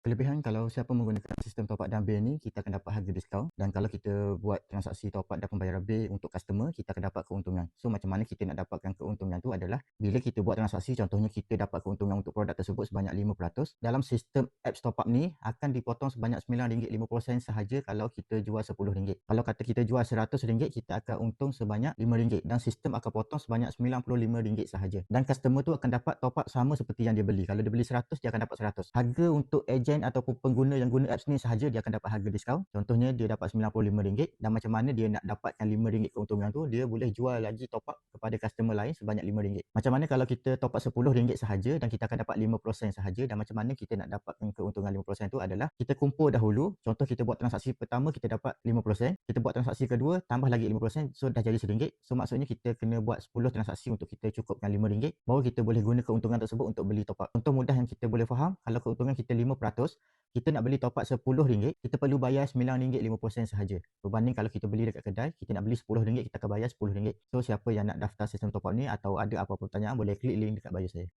Kelebihan kalau siapa menggunakan sistem top up dan bil ni, kita akan dapat harga diskaun, dan kalau kita buat transaksi top up dan pembayaran bil untuk customer, kita akan dapat keuntungan. So macam mana kita nak dapatkan keuntungan tu adalah bila kita buat transaksi, contohnya kita dapat keuntungan untuk produk tersebut sebanyak 5%. Dalam sistem apps top up ni akan dipotong sebanyak RM9.50 sahaja kalau kita jual RM10. Kalau kata kita jual RM100, kita akan untung sebanyak RM5, dan sistem akan potong sebanyak RM95 sahaja. Dan customer tu akan dapat top up sama seperti yang dia beli. Kalau dia beli 100, dia akan dapat 100. Harga untuk ejen ataupun pengguna yang guna apps ni sahaja dia akan dapat harga diskaun. Contohnya dia dapat RM95, dan macam mana dia nak dapatkan RM5 keuntungan tu, dia boleh jual lagi top up kepada customer lain sebanyak RM5. Macam mana kalau kita top up RM10 sahaja dan kita akan dapat 5% sahaja, dan macam mana kita nak dapatkan keuntungan 5% tu adalah kita kumpul dahulu. Contoh kita buat transaksi pertama kita dapat 5%, kita buat transaksi kedua tambah lagi 5%, so dah jadi RM1. So maksudnya kita kena buat 10 transaksi untuk kita cukupkan RM5, baru kita boleh guna keuntungan tersebut untuk beli top up. Contoh mudah yang kita boleh faham, kalau keuntungan kita 5%, kita nak beli top up RM10, kita perlu bayar RM9.50 sahaja. Berbanding kalau kita beli dekat kedai, kita nak beli RM10, kita akan bayar RM10. So siapa yang nak daftar sistem top up ni atau ada apa-apa pertanyaan, boleh klik link dekat bio saya.